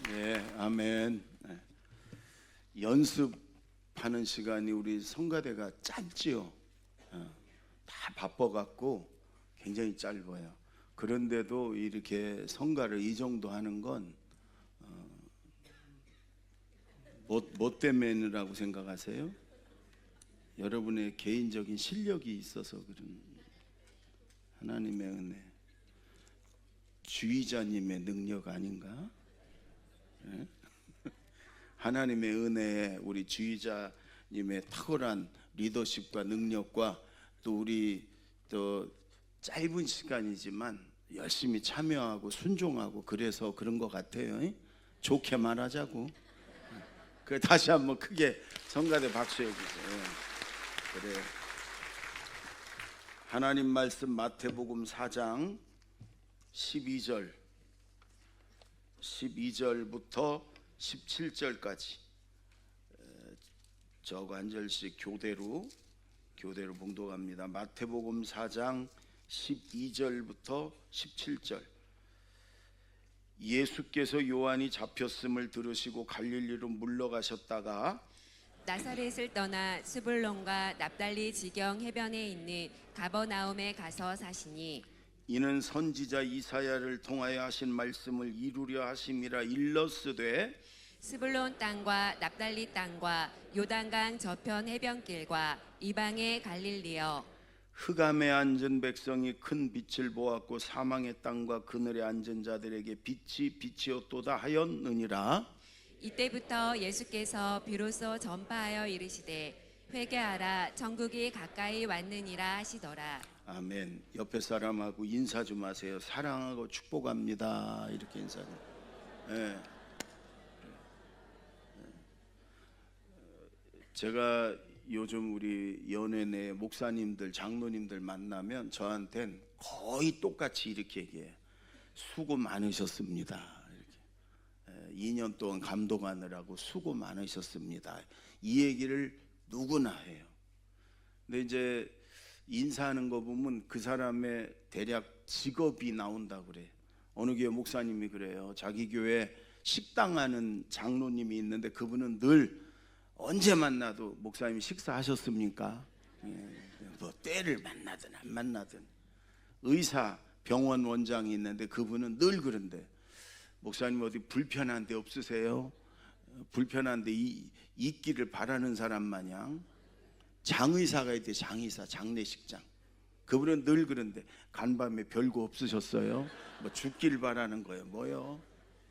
예, 아멘. 네. 연습하는 시간이 우리 성가대가 짧지요. 다 바빠갖고 굉장히 짧아요. 그런데도 이렇게 성가를 이 정도 하는 건 뭐 때문이라고 생각하세요? 여러분의 개인적인 실력이 있어서 그런 하나님의 은혜, 주의자님의 능력 아닌가? 예? 하나님의 은혜에 우리 주의자님의 탁월한 리더십과 능력과 또 우리 또 짧은 시간이지만 열심히 참여하고 순종하고 그래서 그런 것 같아요. 좋게 말하자고. 그 다시 한번 크게 성가대 박수해 주세요. 그래. 하나님 말씀 마태복음 4장 12절부터 17절까지 저거 한 절씩 교대로 봉독합니다. 마태복음 4장 12절부터 17절. 예수께서 요한이 잡혔음을 들으시고 갈릴리로 물러가셨다가 나사렛을 떠나 스불론과 납달리 지경 해변에 있는 가버나움에 가서 사시니 이는 선지자 이사야를 통하여 하신 말씀을 이루려 하심이라. 일러스되 스불론 땅과 납달리 땅과 요단강 저편 해변길과 이방의 갈릴리여, 흑암에 앉은 백성이 큰 빛을 보았고 사망의 땅과 그늘에 앉은 자들에게 빛이 빛이었도다 하였느니라. 이때부터 예수께서 비로소 전파하여 이르시되 회개하라 천국이 가까이 왔느니라 하시더라. 아멘. 옆에 사람하고 인사 좀 하세요. 사랑하고 축복합니다. 이렇게 인사를. 네. 제가 요즘 우리 연회내 목사님들, 장로님들 만나면 저한텐 거의 똑같이 이렇게 얘기해요. 수고 많으셨습니다. 이렇게. 2년 동안 감동하느라고 수고 많으셨습니다. 이 얘기를 누구나 해요. 근데 이제 인사하는 거 보면 그 사람의 대략 직업이 나온다 그래. 어느 교회 목사님이 그래요. 자기 교회 식당하는 장로님이 있는데 그분은 늘 언제 만나도 목사님 식사하셨습니까? 뭐 때를 만나든 안 만나든. 의사 병원 원장이 있는데 그분은 늘 그런데 목사님 어디 불편한 데 없으세요? 불편한 데 있기를 바라는 사람 마냥. 장의사가 있대. 장의사, 장례식장. 그분은 늘 그런데 간밤에 별거 없으셨어요? 뭐 죽길 바라는 거예요. 뭐요?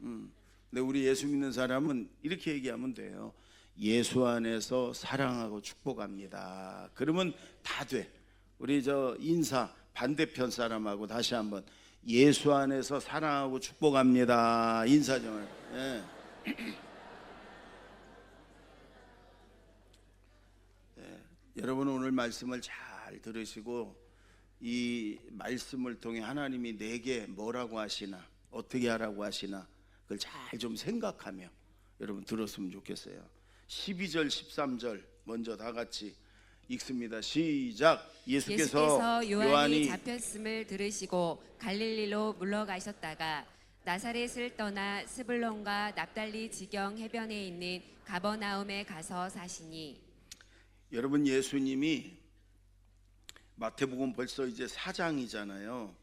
근데 우리 예수 믿는 사람은 이렇게 얘기하면 돼요. 예수 안에서 사랑하고 축복합니다. 그러면 다 돼. 우리 저 인사 반대편 사람하고 다시 한번 예수 안에서 사랑하고 축복합니다. 인사 좀 해요. 예. 여러분 오늘 말씀을 잘 들으시고 이 말씀을 통해 하나님이 내게 뭐라고 하시나 어떻게 하라고 하시나 그걸 잘 좀 생각하며 여러분 들었으면 좋겠어요. 12절 13절 먼저 다 같이 읽습니다. 시작. 예수께서 요한이 잡혔음을 들으시고 갈릴리로 물러가셨다가 나사렛을 떠나 스불론과 납달리 지경 해변에 있는 가버나움에 가서 사시니. 여러분 예수님이 마태복음 벌써 이제 4장이잖아요.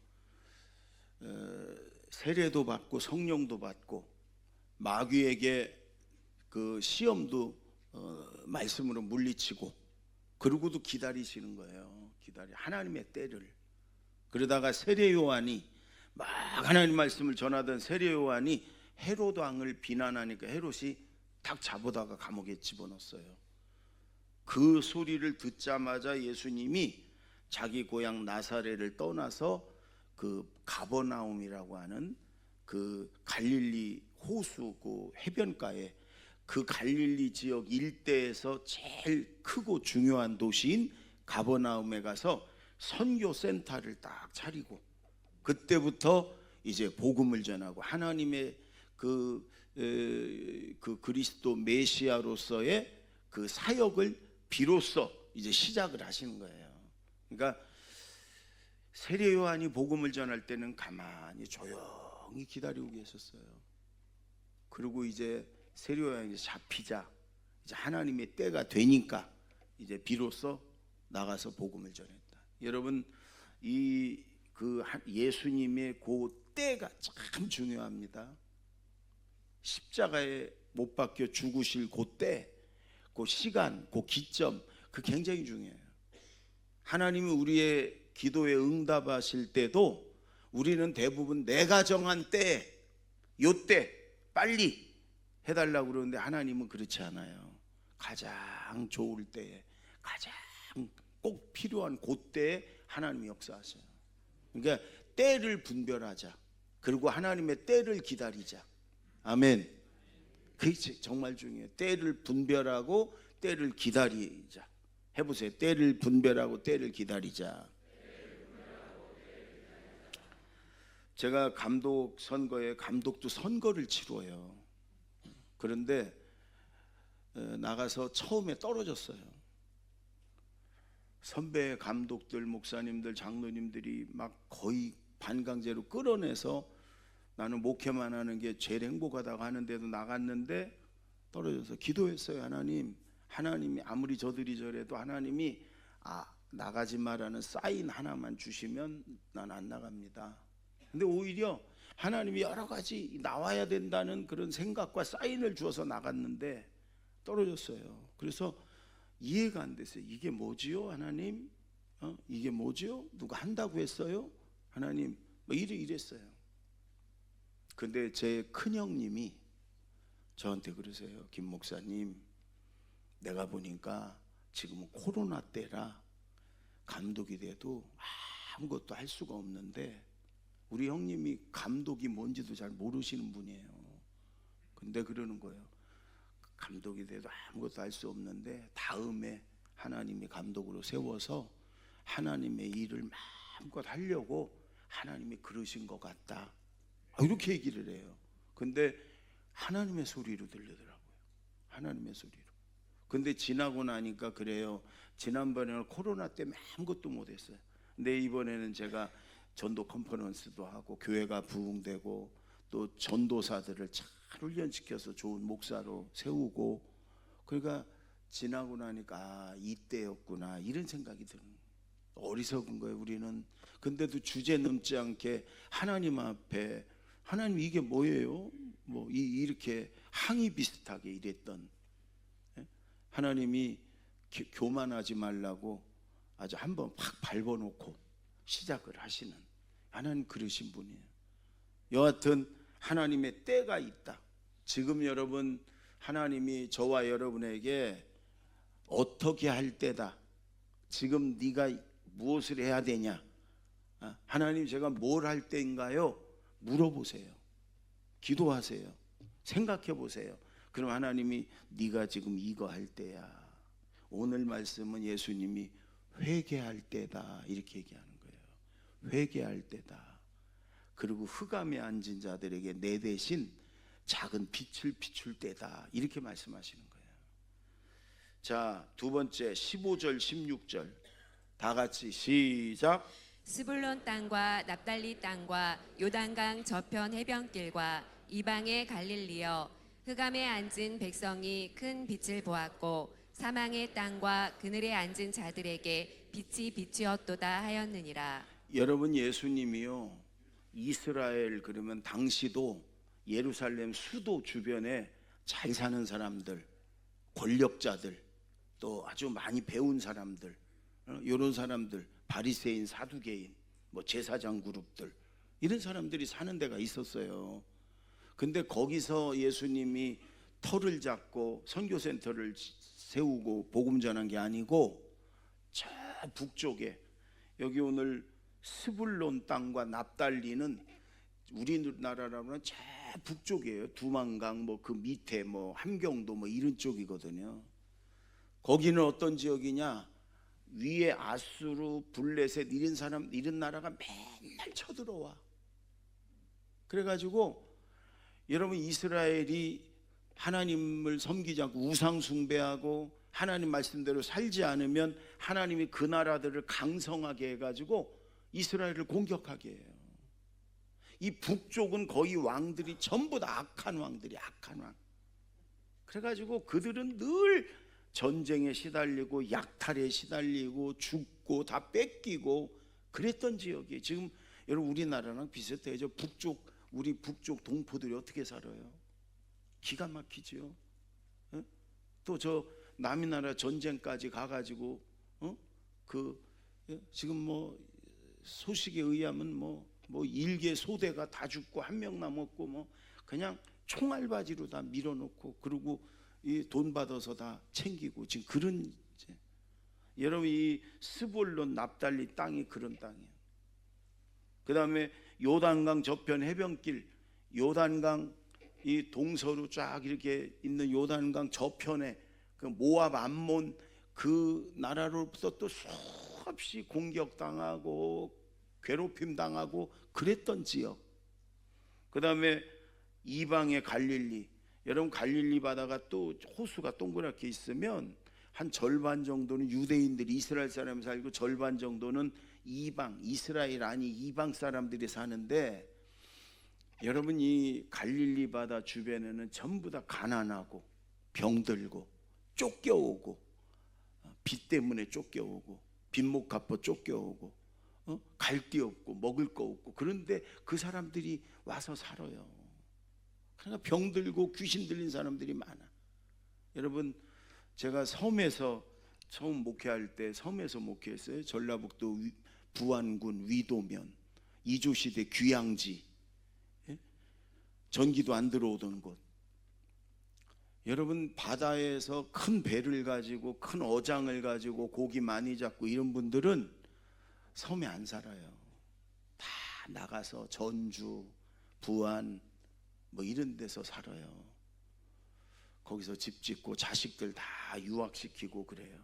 세례도 받고 성령도 받고 마귀에게 그 시험도 말씀으로 물리치고 그러고도 기다리시는 거예요. 하나님의 때를. 그러다가 세례 요한이 막 하나님 말씀을 전하던 세례 요한이 헤롯 왕을 비난하니까 헤롯이 탁 잡아다가 감옥에 집어넣었어요. 그 소리를 듣자마자 예수님이 자기 고향 나사렛을 떠나서 그 가버나움이라고 하는 그 갈릴리 호수 그 해변가에 그 갈릴리 지역 일대에서 제일 크고 중요한 도시인 가버나움에 가서 선교 센터를 딱 차리고 그때부터 이제 복음을 전하고 하나님의 그 그리스도 메시아로서의 그 사역을 비로소 이제 시작을 하시는 거예요. 그러니까 세례 요한이 복음을 전할 때는 가만히 조용히 기다리고 계셨어요. 그리고 이제 세례요한이 잡히자 이제 하나님의 때가 되니까 이제 비로소 나가서 복음을 전했다. 여러분 예수님의 그 때가 참 중요합니다. 십자가에 못 박혀 죽으실 그 때, 그 시간, 그 기점, 그 굉장히 중요해요. 하나님이 우리의 기도에 응답하실 때도 우리는 대부분 내가 정한 때, 요때 빨리 해달라고 그러는데 하나님은 그렇지 않아요. 가장 좋을 때에, 가장 꼭 필요한 그때에 하나님이 역사하세요. 그러니까 때를 분별하자. 그리고 하나님의 때를 기다리자. 아멘. 그게 정말 중요해요. 때를 분별하고 때를 기다리자. 해보세요. 때를 분별하고 때를 기다리자. 제가 감독 선거에 감독도 선거를 치러요. 그런데 나가서 처음에 떨어졌어요. 선배 감독들, 목사님들, 장로님들이 막 거의 반강제로 끌어내서 나는 목회만 하는 게 제일 행복하다고 하는데도 나갔는데 떨어져서 기도했어요. 하나님이 아무리 저들이 저래도 하나님이 나가지 마라는 사인 하나만 주시면 난 안 나갑니다. 근데 오히려 하나님이 여러 가지 나와야 된다는 그런 생각과 사인을 주어서 나갔는데 떨어졌어요. 그래서 이해가 안 됐어요. 이게 뭐지요, 하나님? 이게 뭐지요? 누가 한다고 했어요? 하나님, 뭐 이랬어요. 근데 제 큰형님이 저한테 그러세요. 김 목사님, 내가 보니까 지금은 코로나 때라 감독이 돼도 아무것도 할 수가 없는데, 우리 형님이 감독이 뭔지도 잘 모르시는 분이에요. 근데 그러는 거예요. 감독이 돼도 아무것도 할 수 없는데 다음에 하나님이 감독으로 세워서 하나님의 일을 마음껏 하려고 하나님이 그러신 것 같다. 이렇게 얘기를 해요. 근데 하나님의 소리로 들리더라고요. 하나님의 소리로. 근데 지나고 나니까 그래요. 지난번에는 코로나 때문에 아무것도 못했어요. 근데 이번에는 제가 전도 컨퍼런스도 하고 교회가 부흥되고 또 전도사들을 잘 훈련시켜서 좋은 목사로 세우고, 그러니까 지나고 나니까 이때였구나 이런 생각이 드는 거예요. 어리석은 거예요 우리는. 근데도 주제 넘지 않게 하나님 앞에, 하나님 이게 뭐예요? 뭐 이렇게 항의 비슷하게 이랬던, 하나님이 교만하지 말라고 아주 한번 확 밟아놓고 시작을 하시는 하나님, 그러신 분이에요. 여하튼 하나님의 때가 있다. 지금 여러분, 하나님이 저와 여러분에게 어떻게 할 때다, 지금 네가 무엇을 해야 되냐, 하나님 제가 뭘 할 때인가요? 물어보세요. 기도하세요. 생각해 보세요. 그럼 하나님이 네가 지금 이거 할 때야. 오늘 말씀은 예수님이 회개할 때다 이렇게 얘기하는 거예요. 회개할 때다. 그리고 흑암에 앉은 자들에게 내 대신 작은 빛을 비출 때다 이렇게 말씀하시는 거예요. 자, 두 번째 15절 16절 다 같이 시작. 스불론 땅과 납달리 땅과 요단강 저편 해변길과 이방의 갈릴리여, 흑암에 앉은 백성이 큰 빛을 보았고 사망의 땅과 그늘에 앉은 자들에게 빛이 비추었도다 하였느니라. 여러분, 예수님이요, 이스라엘 그러면 당시도 예루살렘 수도 주변에 잘 사는 사람들, 권력자들, 또 아주 많이 배운 사람들, 이런 사람들, 바리새인, 사두개인, 뭐 제사장 그룹들, 이런 사람들이 사는 데가 있었어요. 근데 거기서 예수님이 터를 잡고 선교센터를 세우고 복음 전한 게 아니고 저 북쪽에, 여기 오늘 스불론 땅과 납달리는 우리나라라면 저 북쪽이에요. 두만강 뭐 그 밑에 뭐 함경도 뭐 이런 쪽이거든요. 거기는 어떤 지역이냐? 위에 아수르, 블레셋 이런 나라가 맨날 쳐들어와. 그래가지고 여러분, 이스라엘이 하나님을 섬기지 않고 우상 숭배하고 하나님 말씀대로 살지 않으면 하나님이 그 나라들을 강성하게 해가지고 이스라엘을 공격하게 해요. 이 북쪽은 거의 왕들이 전부 다 악한 왕들이 악한 왕. 그래가지고 그들은 늘 전쟁에 시달리고 약탈에 시달리고 죽고 다 뺏기고 그랬던 지역이에요. 지금 여러분 우리나라랑 비슷해요. 우리 북쪽 동포들이 어떻게 살아요? 기가 막히지요. 또 저 남의 나라 전쟁까지 가가지고 지금 뭐 소식에 의하면 뭐 일개 소대가 다 죽고 한 명 남았고 뭐 그냥 총알바지로 다 밀어놓고 그리고 이 돈 받아서 다 챙기고 지금 그런 여러분 이 스볼론 납달리 땅이 그런 땅이에요. 그 다음에 요단강 저편 해변길 요단강 이 동서로 쫙 이렇게 있는 요단강 저편에 그 모압 암몬 그 나라로부터 또 수없이 공격당하고 괴롭힘 당하고 그랬던 지역. 그 다음에 이방의 갈릴리. 여러분 갈릴리 바다가 또 호수가 동그랗게 있으면 한 절반 정도는 유대인들이 이스라엘 사람이 살고 절반 정도는 이방 이스라엘 아니 이방 사람들이 사는데 여러분 이 갈릴리 바다 주변에는 전부 다 가난하고 병들고 쫓겨오고 빚 때문에 쫓겨오고 빚못 갚아 쫓겨오고 갈 데 없고 먹을 거 없고 그런데 그 사람들이 와서 살아요. 그러니까 병들고 귀신 들린 사람들이 많아. 여러분 제가 섬에서 처음 목회할 때 섬에서 목회했어요. 전라북도 부안군 위도면 이조시대 귀양지 전기도 안 들어오던 곳. 여러분 바다에서 큰 배를 가지고 큰 어장을 가지고 고기 많이 잡고 이런 분들은 섬에 안 살아요. 다 나가서 전주, 부안 뭐 이런 데서 살아요. 거기서 집 짓고 자식들 다 유학시키고 그래요.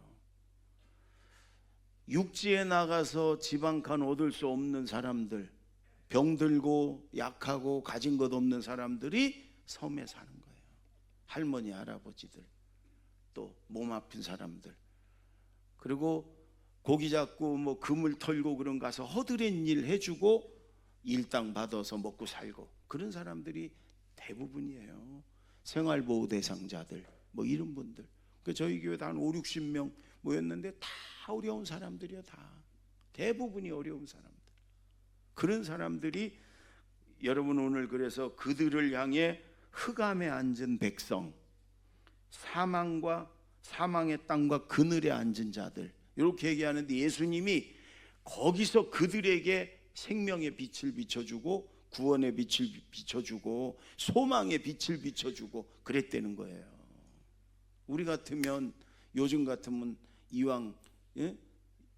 육지에 나가서 집 한 칸 얻을 수 없는 사람들, 병들고 약하고 가진 것 없는 사람들이 섬에 사는 거예요. 할머니 할아버지들 또 몸 아픈 사람들 그리고 고기 잡고 뭐 그물 털고 그런 가서 허드렛 일 해주고 일당 받아서 먹고 살고 그런 사람들이 대부분이에요. 생활보호 대상자들 뭐 이런 분들. 저희 교회도 한 5, 60명 모였는데 다 어려운 사람들이요. 다 대부분이 어려운 사람들. 그런 사람들이 여러분 오늘 그래서 그들을 향해 흑암에 앉은 백성 사망의 땅과 그늘에 앉은 자들 이렇게 얘기하는데 예수님이 거기서 그들에게 생명의 빛을 비춰주고 구원의 빛을 비춰주고 소망의 빛을 비춰주고 그랬다는 거예요. 우리 같으면 요즘 같으면 이왕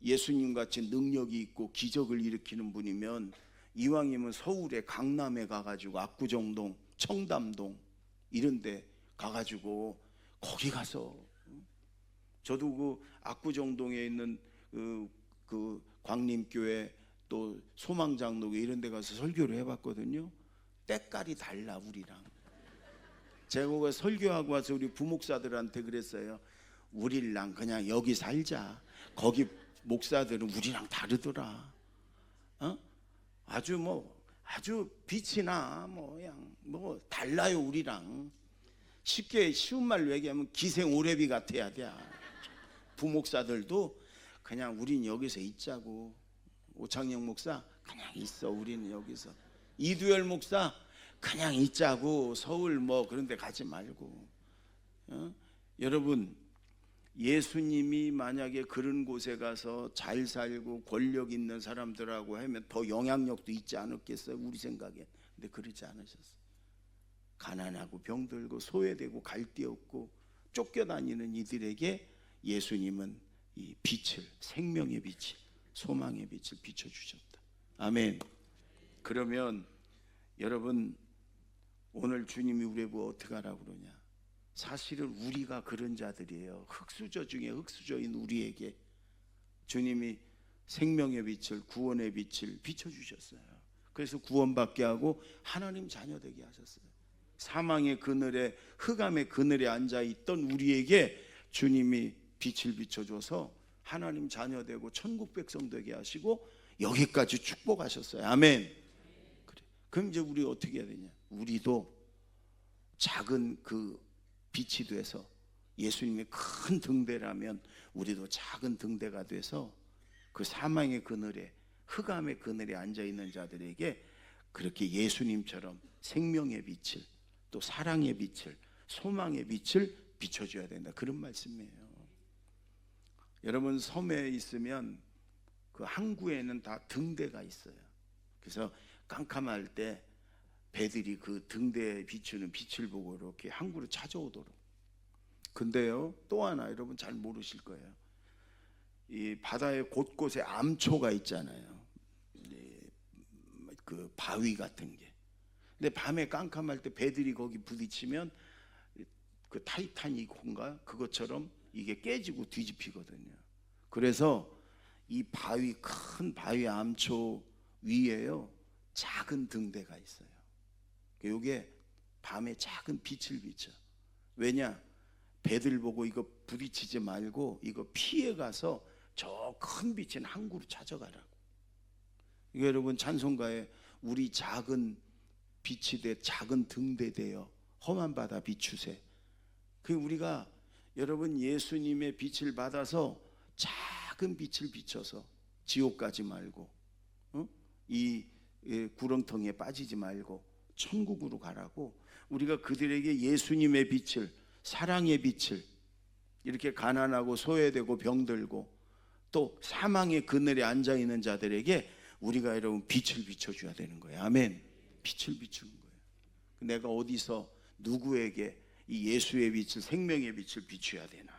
예수님 같이 능력이 있고 기적을 일으키는 분이면 이왕이면 서울에 강남에 가가지고 압구정동 청담동 이런 데 가가지고 거기 가서 저도 그 압구정동에 있는 그 광림교회 또 소망장로교 이런 데 가서 설교를 해봤거든요. 때깔이 달라 우리랑. 제가 거기 설교하고 와서 우리 부목사들한테 그랬어요. 우리랑 그냥 여기 살자. 거기 목사들은 우리랑 다르더라. 아주 빛이 나. 그냥 달라요 우리랑. 쉽게 쉬운 말로 얘기하면 기생 오래비 같아야 돼. 부목사들도 그냥 우린 여기서 있자고. 오창영 목사 그냥 있어 우리는 여기서. 이두열 목사 그냥 있자고. 서울 뭐 그런 데 가지 말고. 여러분 예수님이 만약에 그런 곳에 가서 잘 살고 권력 있는 사람들하고 하면 더 영향력도 있지 않았겠어요 우리 생각에. 근데 그러지 않으셨어요. 가난하고 병들고 소외되고 갈 데 없고 쫓겨다니는 이들에게 예수님은 이 빛을 생명의 빛을 소망의 빛을 비춰주셨다. 아멘. 그러면 여러분 오늘 주님이 우리 보고 어떻게 하라고 그러냐. 사실은 우리가 그런 자들이에요. 흙수저 중에 흙수저인 우리에게 주님이 생명의 빛을 구원의 빛을 비춰주셨어요. 그래서 구원받게 하고 하나님 자녀 되게 하셨어요. 사망의 그늘에 흑암의 그늘에 앉아있던 우리에게 주님이 빛을 비춰줘서 하나님 자녀 되고 천국 백성 되게 하시고 여기까지 축복하셨어요. 아멘. 그래. 그럼 이제 우리 어떻게 해야 되냐? 우리도 작은 그 빛이 돼서, 예수님의 큰 등대라면 우리도 작은 등대가 돼서 그 사망의 그늘에, 흑암의 그늘에 앉아 있는 자들에게 그렇게 예수님처럼 생명의 빛을, 또 사랑의 빛을, 소망의 빛을 비춰줘야 된다, 그런 말씀이에요. 여러분, 섬에 있으면 그 항구에는 다 등대가 있어요. 그래서 깜깜할 때 배들이 그 등대에 비추는 빛을 보고 이렇게 항구로 찾아오도록. 근데요, 또 하나 여러분 잘 모르실 거예요. 이 바다의 곳곳에 암초가 있잖아요. 그 바위 같은 게. 근데 밤에 깜깜할 때 배들이 거기 부딪히면 그 타이타닉인가 그것처럼 이게 깨지고 뒤집히거든요. 그래서 이 바위, 큰 바위 암초 위에요 작은 등대가 있어요. 이게 밤에 작은 빛을 비춰. 왜냐? 배들 보고 이거 부딪히지 말고 이거 피해 가서 저 큰 빛인 항구로 찾아가라고. 이게 여러분 찬송가에 우리 작은 빛이 돼, 작은 등대 되어 험한 바다 비추세. 그 우리가 여러분 예수님의 빛을 받아서 작은 빛을 비춰서 지옥 가지 말고, 이 구렁텅이에 빠지지 말고 천국으로 가라고, 우리가 그들에게 예수님의 빛을, 사랑의 빛을, 이렇게 가난하고 소외되고 병들고 또 사망의 그늘에 앉아 있는 자들에게 우리가 여러분 빛을 비춰줘야 되는 거예요. 아멘. 빛을 비추는 거예요. 내가 어디서 누구에게 이 예수의 빛을, 생명의 빛을 비춰야 되나.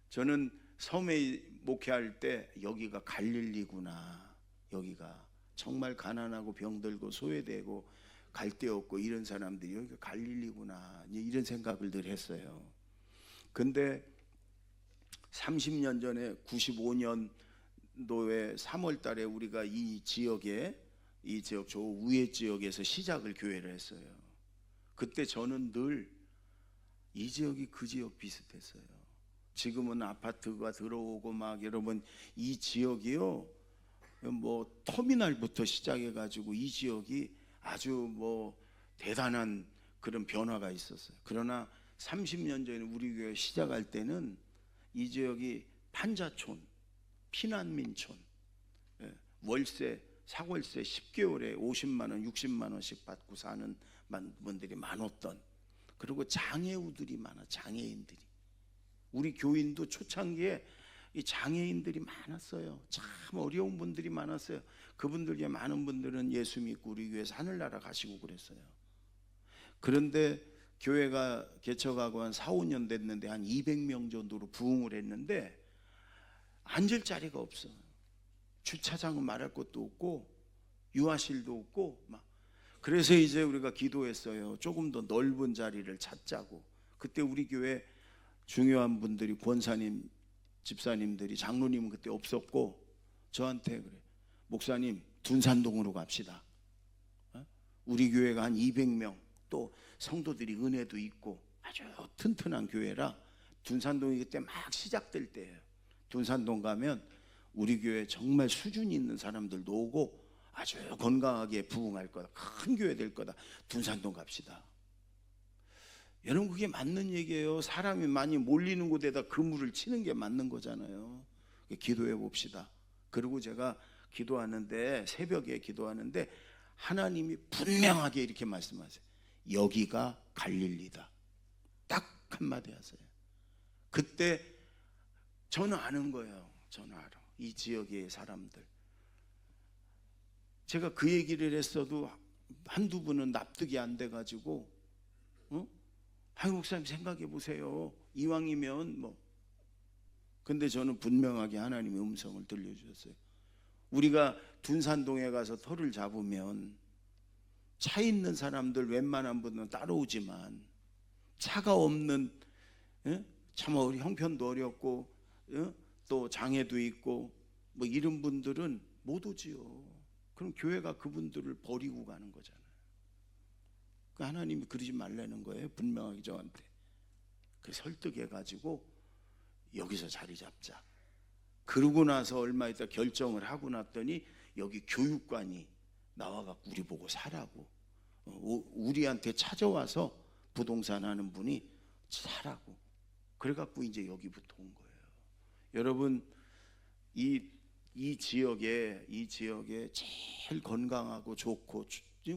저는 섬에 목회할 때 여기가 갈릴리구나, 여기가 정말 가난하고 병들고 소외되고 갈 데 없고 이런 사람들이 여기가 갈릴리구나, 이런 생각을 늘 했어요. 근데 30년 전에 95년도에 3월 달에 우리가 이 지역에, 이 지역 저 우회 지역에서 시작을 교회를 했어요. 그때 저는 늘 이 지역이 그 지역 비슷했어요. 지금은 아파트가 들어오고 막, 여러분 이 지역이요 뭐 터미널부터 시작해 가지고 이 지역이 아주 뭐 대단한 그런 변화가 있었어요. 그러나 30년 전에 우리 교회 시작할 때는 이 지역이 판자촌, 피난민촌, 월세, 사월세 10개월에 50만 원, 60만 원씩 받고 사는 분들이 많았던, 그리고 장애우들이 많아, 장애인들이. 우리 교인도 초창기에 이 장애인들이 많았어요. 참 어려운 분들이 많았어요. 그분들 중에 많은 분들은 예수 믿고 우리 교회에서 하늘나라 가시고 그랬어요. 그런데 교회가 개척하고 한 4, 5년 됐는데 한 200명 정도로 부흥을 했는데 앉을 자리가 없어. 주차장은 말할 것도 없고 유아실도 없고 막. 그래서 이제 우리가 기도했어요. 조금 더 넓은 자리를 찾자고. 그때 우리 교회 중요한 분들이, 권사님, 집사님들이, 장로님은 그때 없었고 저한테 그래, 목사님 둔산동으로 갑시다. 우리 교회가 한 200명, 또 성도들이 은혜도 있고 아주 튼튼한 교회라, 둔산동이 그때 막 시작될 때예요. 둔산동 가면 우리 교회 정말 수준 있는 사람들도 오고 아주 건강하게 부흥할 거다, 큰 교회 될 거다, 둔산동 갑시다. 여러분 그게 맞는 얘기예요. 사람이 많이 몰리는 곳에다 그물을 치는 게 맞는 거잖아요. 기도해 봅시다. 그리고 제가 기도하는데, 새벽에 기도하는데 하나님이 분명하게 이렇게 말씀하세요. 여기가 갈릴리다. 딱 한마디 하세요. 그때 저는 아는 거예요. 저는 알아. 이 지역의 사람들. 제가 그 얘기를 했어도 한두 분은 납득이 안 돼가지고, 아유 목사님 생각해 보세요. 이왕이면 뭐. 근데 저는 분명하게 하나님의 음성을 들려주셨어요. 우리가 둔산동에 가서 터를 잡으면 차 있는 사람들 웬만한 분은 따라오지만 차가 없는, 참 형편도 어렵고 또 장애도 있고 뭐 이런 분들은 못 오지요. 그럼 교회가 그분들을 버리고 가는 거잖아요. 그 하나님이 그러지 말라는 거예요. 분명하게 저한테. 그 설득해가지고 여기서 자리 잡자. 그러고 나서 얼마 있다 결정을 하고 났더니 여기 교육관이 나와 갖고 우리 보고 사라고. 우리한테 찾아와서 부동산 하는 분이 사라고. 그래 갖고 이제 여기부터 온 거예요. 여러분, 이 지역에 제일 건강하고 좋고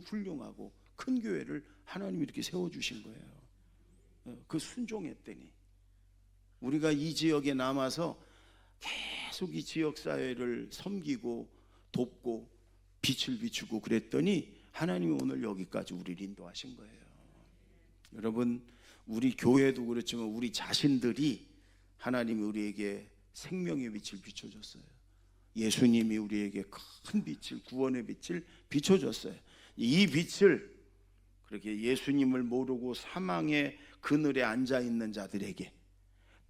훌륭하고 큰 교회를 하나님이 이렇게 세워주신 거예요. 그 순종했더니 우리가 이 지역에 남아서 계속 이 지역 사회를 섬기고 돕고 빛을 비추고 그랬더니 하나님이 오늘 여기까지 우리를 인도하신 거예요. 여러분, 우리 교회도 그렇지만 우리 자신들이 하나님이 우리에게 생명의 빛을 비춰줬어요. 예수님이 우리에게 큰 빛을, 구원의 빛을 비춰줬어요. 이 빛을 그렇게 예수님을 모르고 사망의 그늘에 앉아있는 자들에게,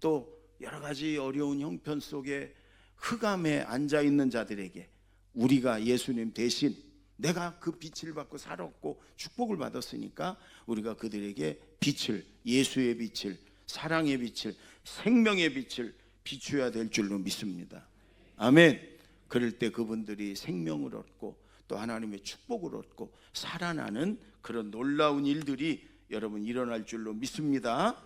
또 여러 가지 어려운 형편 속에 흑암에 앉아있는 자들에게 우리가 예수님 대신 내가 그 빛을 받고 살았고 축복을 받았으니까 우리가 그들에게 빛을, 예수의 빛을, 사랑의 빛을, 생명의 빛을 비춰야 될 줄로 믿습니다. 아멘. 그럴 때 그분들이 생명을 얻고 또 하나님의 축복을 얻고 살아나는 그런 놀라운 일들이 여러분 일어날 줄로 믿습니다.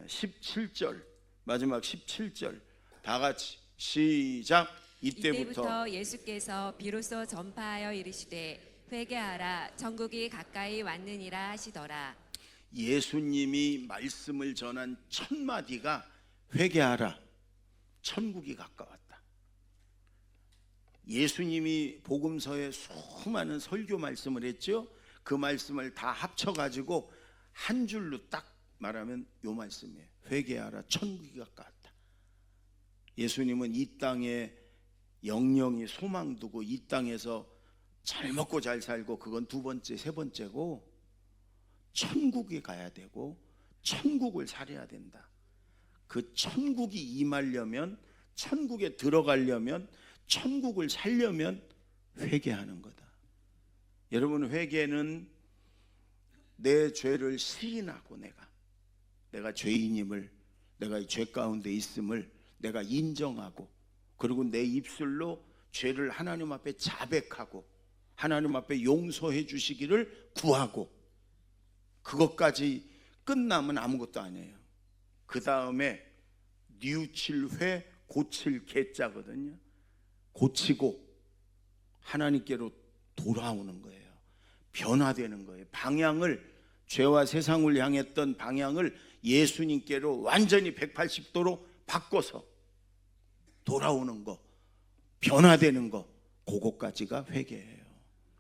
17절, 마지막 17절 다 같이 시작. 이때부터 예수께서 비로소 전파하여 이르시되 회개하라 천국이 가까이 왔느니라 하시더라. 예수님이 말씀을 전한 첫 마디가 회개하라, 천국이 가까웠다. 예수님이 복음서에 수많은 설교 말씀을 했죠. 그 말씀을 다 합쳐가지고 한 줄로 딱 말하면 요 말씀이에요. 회개하라, 천국이 가까웠다. 예수님은 이 땅에 영영이 소망 두고 이 땅에서 잘 먹고 잘 살고 그건 두 번째, 세 번째고 천국에 가야 되고 천국을 살아야 된다. 그 천국이 임하려면, 천국에 들어가려면, 천국을 살려면 회개하는 거다. 여러분, 회개는 내 죄를 시인하고 내가 죄인임을, 내가 이 죄 가운데 있음을 내가 인정하고, 그리고 내 입술로 죄를 하나님 앞에 자백하고 하나님 앞에 용서해 주시기를 구하고, 그것까지 끝나면 아무것도 아니에요. 그 다음에 뉘우칠 회 고칠 개자거든요. 고치고 하나님께로 돌아오는 거예요. 변화되는 거예요. 방향을, 죄와 세상을 향했던 방향을 예수님께로 완전히 180도로 바꿔서 돌아오는 거, 변화되는 거, 그것까지가 회개예요.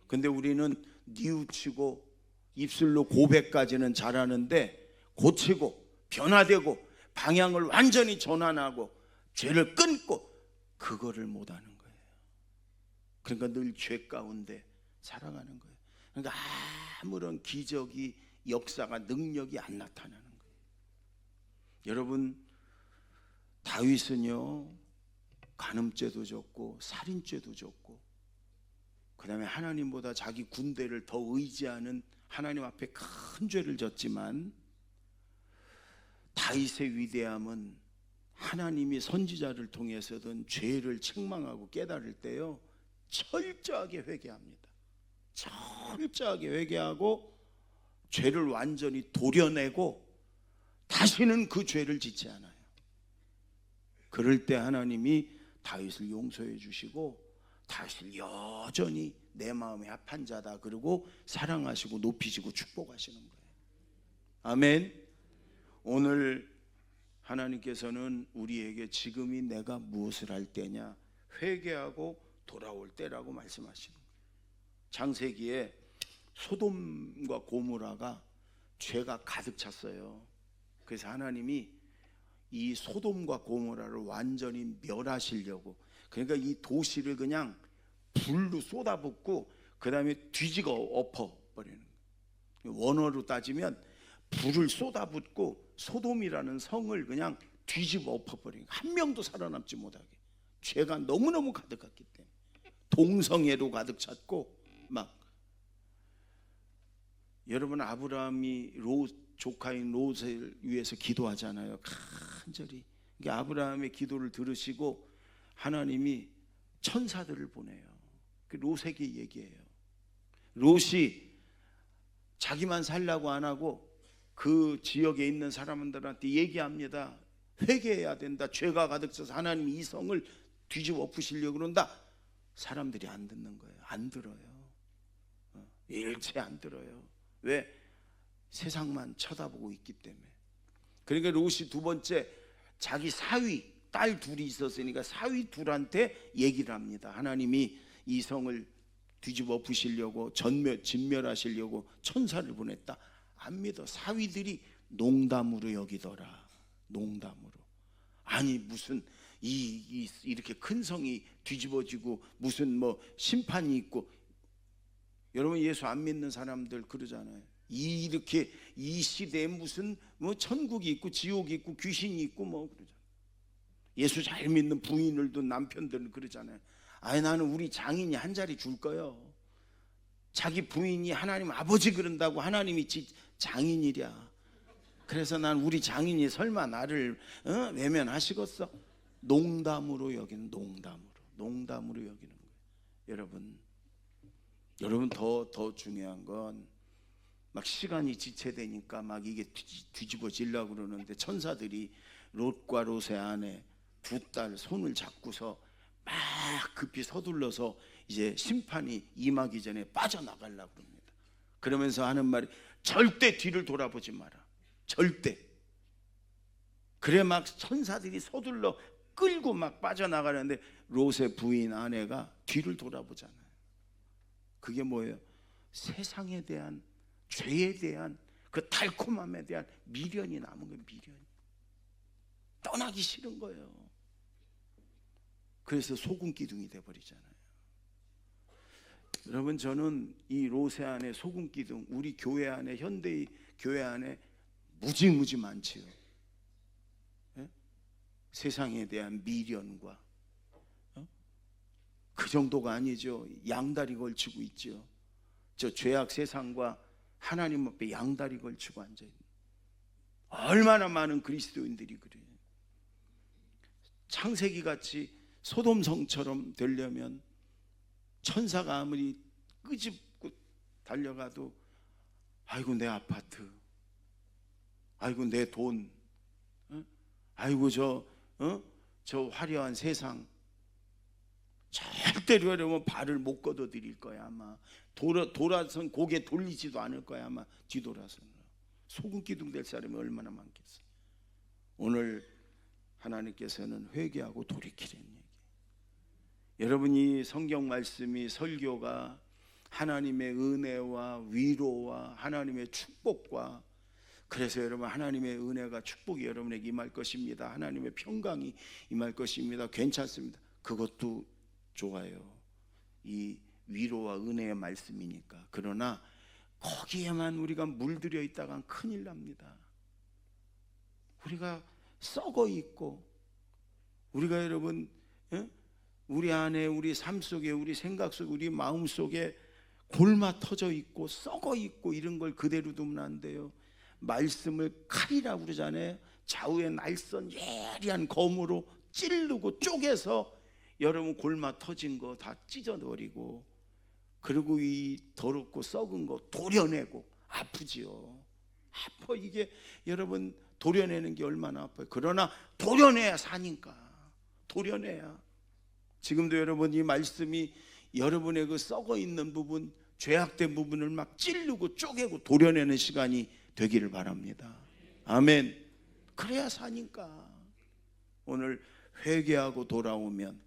근데 우리는 뉘우치고 입술로 고백까지는 잘하는데 고치고 변화되고 방향을 완전히 전환하고 죄를 끊고 그거를 못하는 거예요. 그러니까 늘 죄 가운데 살아가는 거예요. 그러니까 아무런 기적이, 역사가, 능력이 안 나타나는 거예요. 여러분, 다윗은요 간음죄도 졌고 살인죄도 졌고 그 다음에 하나님보다 자기 군대를 더 의지하는 하나님 앞에 큰 죄를 졌지만, 다윗의 위대함은 하나님이 선지자를 통해서든 죄를 책망하고 깨달을 때요 철저하게 회개합니다. 철저하게 회개하고 죄를 완전히 도려내고 다시는 그 죄를 짓지 않아요. 그럴 때 하나님이 다윗을 용서해 주시고 다윗을 여전히 내 마음에 합한 자다 그러고 사랑하시고 높이시고 축복하시는 거예요. 아멘. 오늘 하나님께서는 우리에게 지금이 내가 무엇을 할 때냐, 회개하고 돌아올 때라고 말씀하시는 거예요. 창세기에 소돔과 고모라가 죄가 가득 찼어요. 그래서 하나님이 이 소돔과 고모라를 완전히 멸하시려고, 그러니까 이 도시를 그냥 불로 쏟아붓고 그 다음에 뒤집어 엎어버리는 거예요. 원어로 따지면 불을 쏟아붓고 소돔이라는 성을 그냥 뒤집어 엎어버리는 거예요. 한 명도 살아남지 못하게. 죄가 너무너무 가득했기 때문에 동성애로 가득 찼고 막. 여러분, 아브라함이 조카인 롯을 위해서 기도하잖아요. 간절히. 아브라함의 기도를 들으시고 하나님이 천사들을 보내요. 그 롯에게 얘기해요. 롯이 자기만 살려고 안 하고 그 지역에 있는 사람들한테 얘기합니다. 회개해야 된다. 죄가 가득 차서 하나님이 이 성을 뒤집어 엎으시려고 그런다. 사람들이 안 듣는 거예요. 안 들어요. 일체 안 들어요. 왜? 세상만 쳐다보고 있기 때문에. 그러니까 롯이 두 번째 자기 사위 딸 둘이 있었으니까 사위 둘한테 얘기를 합니다. 하나님이 이 성을 뒤집어 엎으시려고 진멸하시려고 천사를 보냈다. 안 믿어. 사위들이 농담으로 여기더라. 농담으로. 아니 무슨 이렇게 큰 성이 뒤집어지고 무슨 뭐 심판이 있고. 여러분 예수 안 믿는 사람들 그러잖아요. 이렇게 이 시대에 무슨 뭐 천국이 있고 지옥이 있고 귀신이 있고 뭐 그러잖아요. 예수 잘 믿는 부인들도 남편들은 그러잖아요. 아니 나는 우리 장인이 한 자리 줄 거요. 자기 부인이 하나님 아버지 그런다고 하나님이 장인이랴. 그래서 난 우리 장인이 설마 나를 외면하시겠어? 농담으로 여기는 농담으로 여기는 거예요. 여러분 더 중요한 건 막 시간이 지체되니까 막 이게 뒤집어지려고 그러는데 천사들이 롯과 롯의 아내 두 딸 손을 잡고서 막 급히 서둘러서 이제 심판이 임하기 전에 빠져나가려고 합니다. 그러면서 하는 말이 절대 뒤를 돌아보지 마라. 절대. 그래 막 천사들이 서둘러 끌고 막 빠져나가는데 롯의 부인 아내가 뒤를 돌아보잖아요. 그게 뭐예요? 세상에 대한 죄에 대한 그 달콤함에 대한 미련이 남은 거예요. 미련이. 떠나기 싫은 거예요. 그래서 소금 기둥이 돼버리잖아요. 여러분 저는 이 롯의 안에 소금 기둥 우리 교회 안에 현대의 교회 안에 무지무지 많지요. 예? 세상에 대한 미련과 그 정도가 아니죠. 양다리 걸치고 있죠. 저 죄악 세상과 하나님 앞에 양다리 걸치고 앉아있는 얼마나 많은 그리스도인들이 그래요. 창세기 같이 소돔성처럼 되려면 천사가 아무리 끄집고 달려가도 아이고 내 아파트, 아이고 내 돈, 아이고 저 화려한 세상 절대로 여러분 발을 못 걷어들일 거야. 아마 돌아선 고개 돌리지도 않을 거야. 아마 뒤돌아서는. 소금 기둥 될 사람이 얼마나 많겠어요. 오늘 하나님께서는 회개하고 돌이키라는 얘기. 여러분이 성경 말씀이 설교가 하나님의 은혜와 위로와 하나님의 축복과 그래서 여러분 하나님의 은혜가 축복이 여러분에게 임할 것입니다. 하나님의 평강이 임할 것입니다. 괜찮습니다. 그것도 좋아요. 이 위로와 은혜의 말씀이니까. 그러나 거기에만 우리가 물들여 있다간 큰일 납니다. 우리가 썩어 있고 우리가 여러분 우리 안에 우리 삶 속에 우리 생각 속에 우리 마음 속에 골마 터져 있고 썩어 있고 이런 걸 그대로 두면 안 돼요. 말씀을 칼이라고 그러잖아요. 좌우에 날선 예리한 검으로 찌르고 쪼개서 여러분 골마 터진 거 다 찢어버리고 그리고 이 더럽고 썩은 거 도려내고 아프지요. 아파. 이게 여러분 도려내는 게 얼마나 아파요. 그러나 도려내야 사니까. 도려내야. 지금도 여러분 이 말씀이 여러분의 그 썩어 있는 부분 죄악된 부분을 막 찌르고 쪼개고 도려내는 시간이 되기를 바랍니다. 아멘. 그래야 사니까. 오늘 회개하고 돌아오면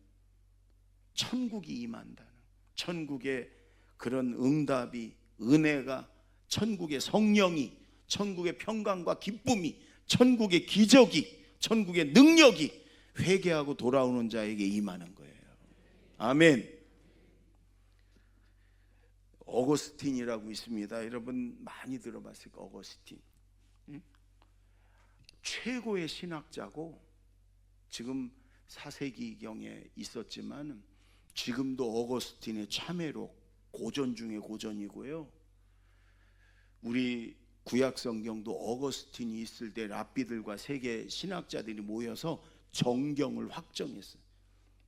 천국이 임한다는, 천국의 그런 응답이, 은혜가, 천국의 성령이, 천국의 평강과 기쁨이, 천국의 기적이, 천국의 능력이 회개하고 돌아오는 자에게 임하는 거예요. 아멘. 어거스틴이라고 있습니다. 여러분 많이 들어봤을 거예요. 어거스틴. 최고의 신학자고 지금 4세기경에 있었지만 지금도 어거스틴의 참회로 고전 중에 고전이고요. 우리 구약 성경도 어거스틴이 있을 때 랍비들과 세계 신학자들이 모여서 정경을 확정했어요.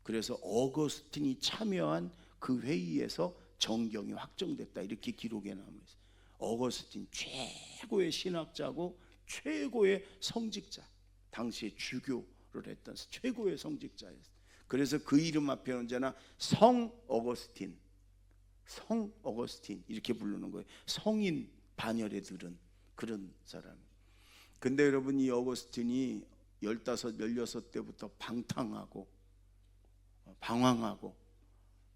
그래서 어거스틴이 참여한 그 회의에서 정경이 확정됐다 이렇게 기록에 남아있어요. 어거스틴 최고의 신학자고 최고의 성직자, 당시에 주교를 했던 최고의 성직자였어요. 그래서 그 이름 앞에 언제나 성 어거스틴, 성 어거스틴 이렇게 부르는 거예요. 성인 반열에 들은 그런 사람. 근데 여러분, 이 어거스틴이 15, 16때부터 방탕하고 방황하고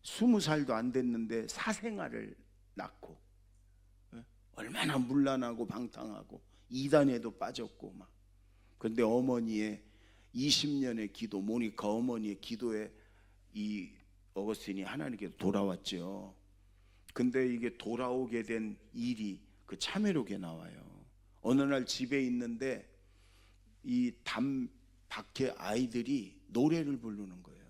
20살도 안 됐는데 사생아를 낳고, 얼마나 문란하고 방탕하고 이단에도 빠졌고 막. 그런데 어머니의 20년의 기도, 모니카 어머니의 기도에 이 어거스틴이 하나님께 돌아왔죠. 근데 이게 돌아오게 된 일이 그 참회록에 나와요. 어느 날 집에 있는데 이 담 밖에 아이들이 노래를 부르는 거예요.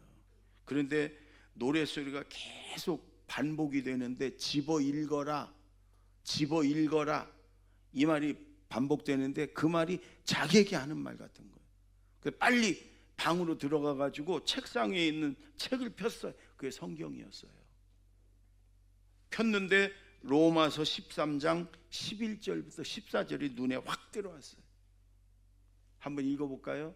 그런데 노래 소리가 계속 반복이 되는데 집어 읽어라, 집어 읽어라 이 말이 반복되는데 그 말이 자기에게 하는 말 같은 거예요. 그래서 빨리 방으로 들어가 가지고 책상 위에 있는 책을 폈어요. 그게 성경이었어요. 폈는데 로마서 13장 11절부터 14절이 눈에 확 들어왔어요. 한번 읽어볼까요?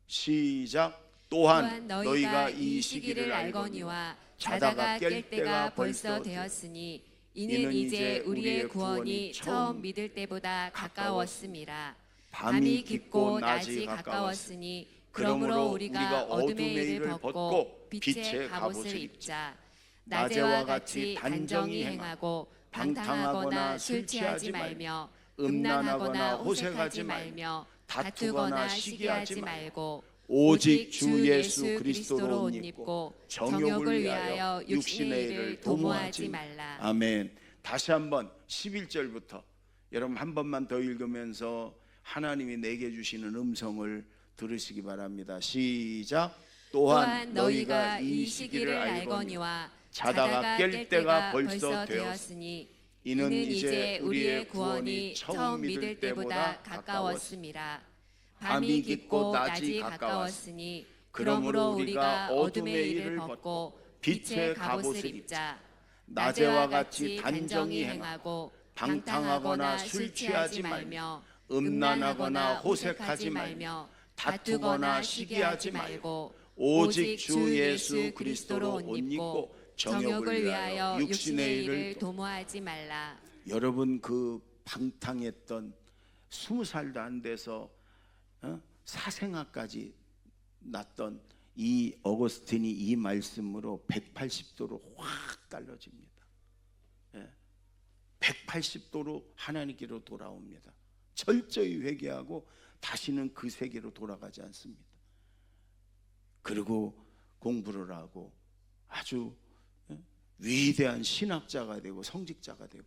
시작. 또한 너희가 이 시기를 알거니와 자다가 깰 때가 벌써 되었으니 이는 이제 우리의 구원이 처음 믿을 때보다 가까웠음이라. 밤이 깊고 낮이 가까웠으니 그러므로 우리가 어둠의 일을 벗고 빛의 갑옷을 입자. 낮에와 같이 단정히 행하고 방탕하거나 술 취하지 말며 음란하거나 호색하지 말며 다투거나 시기하지 말고 오직 주 예수 그리스도로 옷 입고 정욕을 위하여 육신의 일을 도모하지 말라. 아멘. 다시 한번 11절부터 여러분 한 번만 더 읽으면서 하나님이 내게 주시는 음성을 들으시기 바랍니다. 시작. 또한 너희가 이 시기를 알거니와 자다가 깰 때가 벌써 되었으니 이는 이제 우리의 구원이 처음 믿을 때보다 가까웠음이라. 밤이 깊고 낮이 가까웠으니 그러므로 우리가 어둠의 일을 벗고 빛의 갑옷을 입자. 낮에와 같이 단정히 행하고 방탕하거나 술 취하지 말며 음란하거나 호색하지 말며 다투거나 시기하지 말고 오직 주 예수 그리스도로 옷 입고 정욕을 위하여 육신의 일을 도모하지 말라. 여러분, 그 방탕했던 20살도 안 돼서 사생아까지 났던 이 어거스틴이 이 말씀으로 180도로 확 달라집니다. 180도로 하나님께로 돌아옵니다. 철저히 회개하고 다시는 그 세계로 돌아가지 않습니다. 그리고 공부를 하고 아주 위대한 신학자가 되고 성직자가 되고,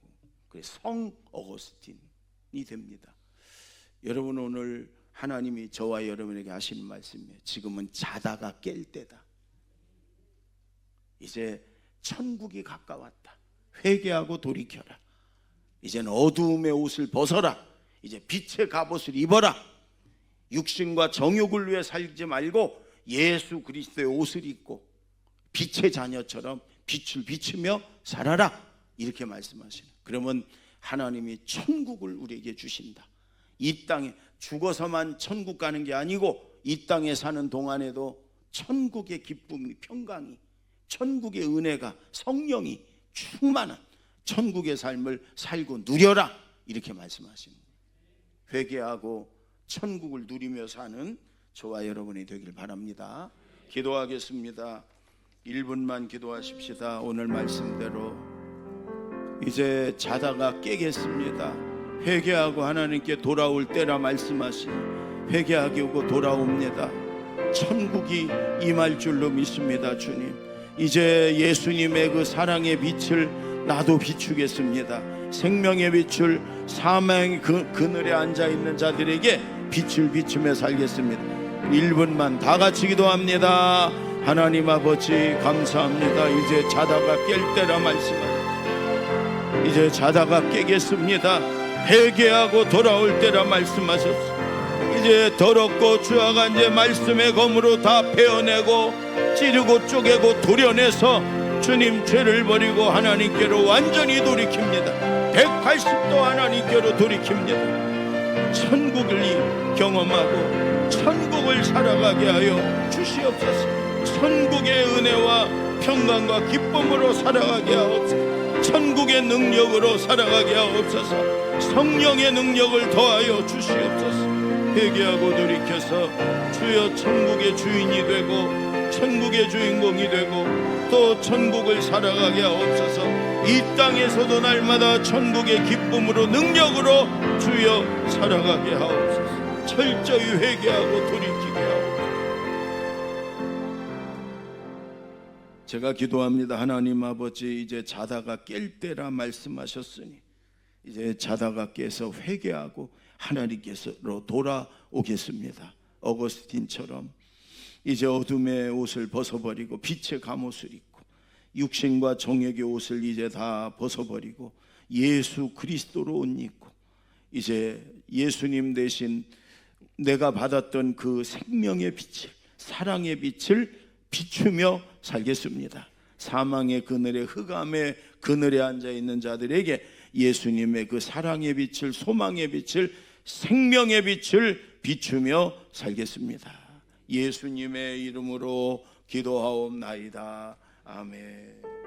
그래서 성 어거스틴이 됩니다. 여러분, 오늘 하나님이 저와 여러분에게 하시는 말씀이에요. 지금은 자다가 깰 때다. 이제 천국이 가까웠다. 회개하고 돌이켜라. 이제는 어두움의 옷을 벗어라. 이제 빛의 갑옷을 입어라. 육신과 정욕을 위해 살지 말고 예수 그리스도의 옷을 입고 빛의 자녀처럼 빛을 비추며 살아라. 이렇게 말씀하시는. 그러면 하나님이 천국을 우리에게 주신다. 이 땅에 죽어서만 천국 가는 게 아니고 이 땅에 사는 동안에도 천국의 기쁨이, 평강이, 천국의 은혜가, 성령이 충만한 천국의 삶을 살고 누려라. 이렇게 말씀하시는 거예요. 회개하고 천국을 누리며 사는 저와 여러분이 되길 바랍니다. 기도하겠습니다. 1분만 기도하십시다. 오늘 말씀대로 이제 자다가 깨겠습니다. 회개하고 하나님께 돌아올 때라 말씀하시니 회개하게 오고 돌아옵니다. 천국이 임할 줄로 믿습니다. 주님, 이제 예수님의 그 사랑의 빛을 나도 비추겠습니다. 생명의 빛을 사망의 그늘에 앉아있는 자들에게 빛을 비추며 살겠습니다. 1분만 다 같이 기도합니다. 하나님 아버지 감사합니다. 이제 자다가 깰 때라 말씀하셨습니다. 이제 자다가 깨겠습니다. 회개하고 돌아올 때라 말씀하셨습니다. 이제 더럽고 추악한 제 말씀의 검으로 다 베어내고 찌르고 쪼개고 도려내서 예수님 죄를 버리고 하나님께로 완전히 돌이킵니다. 180도 하나님께로 돌이킵니다. 천국을 경험하고 천국을 살아가게 하여 주시옵소서. 천국의 은혜와 평강과 기쁨으로 살아가게 하옵소서. 천국의 능력으로 살아가게 하옵소서. 성령의 능력을 더하여 주시옵소서. 회개하고 돌이켜서 주여 천국의 주인이 되고 천국의 주인공이 되고 또 천국을 살아가게 하옵소서. 이 땅에서도 날마다 천국의 기쁨으로 능력으로 주여 살아가게 하옵소서. 철저히 회개하고 돌이키게 하옵소서. 제가 기도합니다. 하나님 아버지, 이제 자다가 깰 때라 말씀하셨으니 이제 자다가 깨서 회개하고 하나님께서로 돌아오겠습니다. 어거스틴처럼 이제 어둠의 옷을 벗어버리고 빛의 갑옷을 입고 육신과 정욕의 옷을 이제 다 벗어버리고 예수 그리스도로 옷 입고 이제 예수님 대신 내가 받았던 그 생명의 빛을, 사랑의 빛을 비추며 살겠습니다. 사망의 그늘에, 흑암의 그늘에 앉아있는 자들에게 예수님의 그 사랑의 빛을, 소망의 빛을, 생명의 빛을 비추며 살겠습니다. 예수님의 이름으로 기도하옵나이다. 아멘.